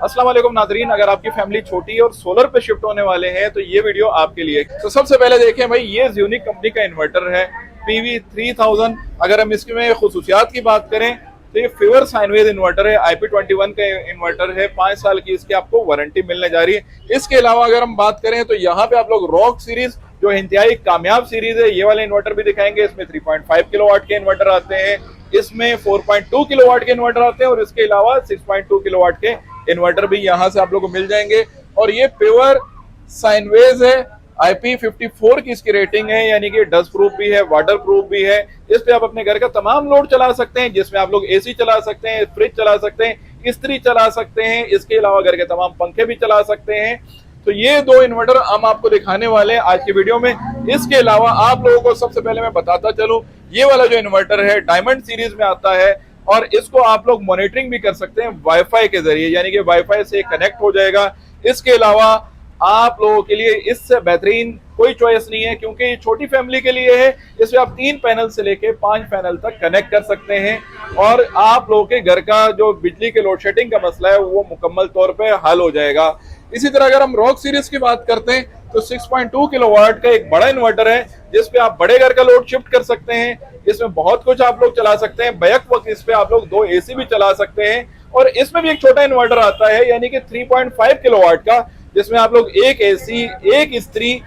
अस्सलाम वालेकुम नाजरीन, अगर आपकी फैमिली छोटी है और सोलर पे शिफ्ट होने वाले हैं तो ये वीडियो आपके लिए। तो सबसे पहले देखें भाई, ये ज़्यूनिक कंपनी का इन्वर्टर है PV3000। अगर हम इसमें खुसूसियात की बात करें तो ये फेवर साइनवेज इन्वर्टर है, IP21 का इन्वर्टर है। 5 साल की इसकी आपको वारंटी मिलने जा रही है। इसके अलावा अगर हम बात करें तो यहाँ पे आप लोग रॉक सीरीज जो इंतहाई कामयाब सीरीज है, ये वाले इन्वर्टर भी दिखाएंगे। इसमें 3.5 किलोवाट के इन्वर्टर आते हैं, इसमें 4.2 किलोवाट के इन्वर्टर आते हैं और इसके अलावा 6.2 किलोवाट के इन्वर्टर भी यहाँ से आप लोगों को मिल जाएंगे। और ये प्योर साइनवेज है, IP54 की इसकी रेटिंग है, यानी कि डस्ट प्रूफ भी है, वाटर प्रूफ भी है। इस पे आप अपने घर का तमाम लोड चला सकते हैं, जिसमें आप लोग AC चला सकते हैं, फ्रिज चला सकते हैं, इस्त्री चला सकते हैं। इसके अलावा घर के तमाम पंखे भी चला सकते हैं। तो ये दो इन्वर्टर हम आपको दिखाने वाले हैं आज की वीडियो में। इसके अलावा आप लोगों को सबसे पहले मैं बताता चलूं, ये वाला जो इन्वर्टर है डायमंड सीरीज में आता है और इसको आप लोग मॉनिटरिंग भी कर सकते हैं वाईफाई के जरिए, यानी कि वाईफाई से कनेक्ट हो जाएगा। इसके अलावा आप लोगों के लिए इससे बेहतरीन कोई चॉइस नहीं है, क्योंकि ये छोटी फैमिली के लिए है। इसमें आप 3 पैनल से लेके 5 पैनल तक कनेक्ट कर सकते हैं और आप लोगों के घर का जो बिजली के लोड शेडिंग का मसला है वो मुकम्मल तौर पे हल हो जाएगा। इसी तरह अगर हम रॉक सीरीज की बात करते हैं तो 6.2 किलोवाट का एक बड़ा इन्वर्टर है, जिसपे आप बड़े घर का लोड शिफ्ट कर सकते हैं। इसमें बहुत कुछ आप लोग चला सकते हैं। बैक वक्त इस पे आप लोग 2 AC भी चला सकते हैं। और इसमें भी एक छोटा इन्वर्टर आता है, यानी कि 3.5 किलोवाट का, जिसमें आप लोग एक AC, एक इस्त्री,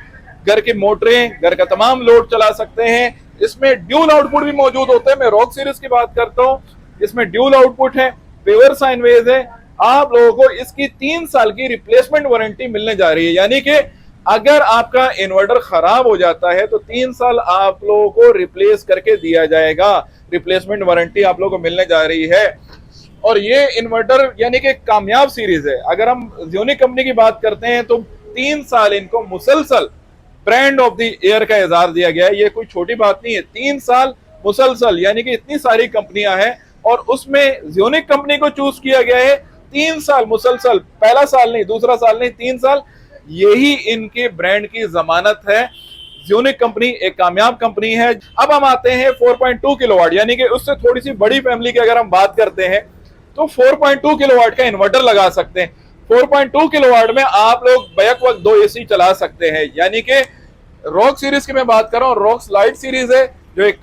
घर की मोटरें, घर का तमाम लोड चला सकते हैं। इसमें ड्यूल आउटपुट भी मौजूद होते हैं। मैं रॉक सीरीज की बात करता हूँ, इसमें ड्यूल आउटपुट है, पेवर साइनवेज है। आप लोगों को इसकी 3 साल की रिप्लेसमेंट वारंटी मिलने जा रही है, यानी कि अगर आपका इन्वर्टर खराब हो जाता है तो 3 साल आप लोगों को रिप्लेस करके दिया जाएगा। रिप्लेसमेंट वारंटी आप लोगों को मिलने जा रही है। और ये इन्वर्टर यानी कि कामयाब सीरीज है। अगर हम ज़्यूनिक कंपनी की बात करते हैं तो 3 साल इनको मुसलसल ब्रांड ऑफ द ईयर का एजाज दिया गया है। ये कोई छोटी बात नहीं है, 3 साल मुसलसल, यानी कि इतनी सारी कंपनियां हैं और उसमें ज़्यूनिक कंपनी को चूज किया गया है। 3 साल मुसलसल, पहला साल नहीं, दूसरा साल नहीं, 3 साल, यही इनके ब्रांड की जमानत है। ज़्यूनिक कंपनी एक कामयाब कंपनी है। अब हम आते हैं 4.2 किलोवाट, यानी कि उससे थोड़ी सी बड़ी फैमिली की अगर हम बात करते हैं तो 4.2 किलोवाट का इन्वर्टर लगा सकते हैं। 4.2 किलोवाट में आप लोग बैक वक्त 2 AC चला सकते हैं, यानी कि रॉक सीरीज की मैं बात कर रहा हूँ। रॉक लाइट सीरीज है जो एक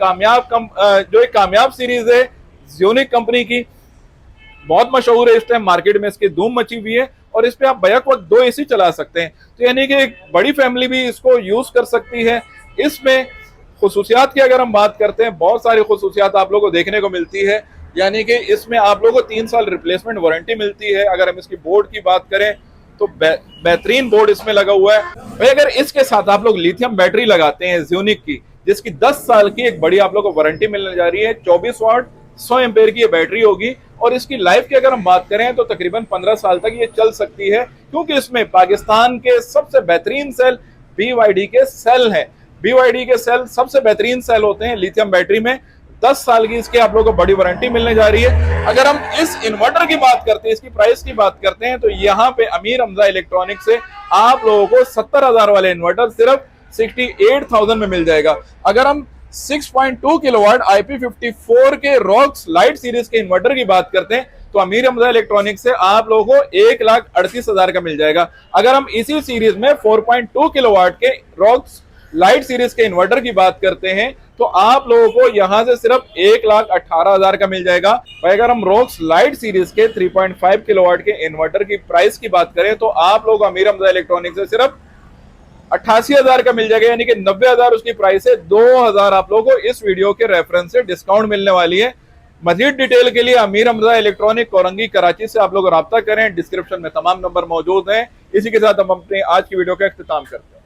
कामयाब सीरीज है ज़्यूनिक कंपनी की, बहुत मशहूर है। इस टाइम मार्केट में इसकी धूम मची हुई है और इस पे आप बैक वक्त 2 AC चला सकते हैं। तो यानी कि एक बड़ी फैमिली भी इसको यूज कर सकती है। इसमें खुसूसियात की अगर हम बात करते हैं, बहुत सारी खुसूसियात आप लोगों को देखने को मिलती है, यानी कि इसमें आप लोगों को 3 साल रिप्लेसमेंट वारंटी मिलती है। अगर हम इसकी बोर्ड की बात करें तो बेहतरीन बोर्ड इसमें लगा हुआ है भाई। अगर इसके साथ आप लोग लिथियम बैटरी लगाते हैं ज़्यूनिक की, जिसकी 10 साल की एक बड़ी आप लोग को वारंटी मिलने जा रही है, 24 वाट 100 एम्पेयर की ये बैटरी होगी। और इसकी लाइफ की अगर हम बात करें तो तकरीबन 15 साल तक ये चल सकती है, क्योंकि इसमें पाकिस्तान के सबसे बेहतरीन सेल BYD के सेल हैं। BYD के सेल सबसे बेहतरीन सेल होते हैं लिथियम बैटरी में। 10 साल की इसकी आप लोगों को बड़ी वारंटी मिलने जा रही है। अगर हम इस इन्वर्टर की बात करते हैं, इसकी प्राइस की बात करते हैं, तो यहाँ पे अमीर हमजा इलेक्ट्रॉनिक से आप लोगों को 70,000 वाले इन्वर्टर सिर्फ 68,000 में मिल जाएगा। अगर हम 6.2 किलोवाट IP54 के रॉक्स लाइट सीरीज के इन्वर्टर की बात करते हैं तो अमीर हमजा इलेक्ट्रॉनिक से आप लोगों को 1,38,000 का मिल जाएगा। अगर हम इसी सीरीज में 4.2 किलोवाट के रॉक्स लाइट सीरीज के इन्वर्टर की बात करते हैं तो आप लोगों को यहां से सिर्फ 1,18,000 का मिल जाएगा। भाई अगर हम रॉक्स लाइट सीरीज के 3.5 किलोवाट के इन्वर्टर की प्राइस की बात करें तो आप लोग अमीर हमजा इलेक्ट्रॉनिक से सिर्फ 88,000 का मिल जाएगा, यानी कि 90,000 उसकी प्राइस है। 2,000 आप लोगों को इस वीडियो के रेफरेंस से डिस्काउंट मिलने वाली है। मजीद डिटेल के लिए अमीर हमजा इलेक्ट्रॉनिक, कोरंगी, कराची से आप लोग राब्ता करें। डिस्क्रिप्शन में तमाम नंबर मौजूद हैं। इसी के साथ हम अपनी आज की वीडियो का इख्तिताम करते हैं।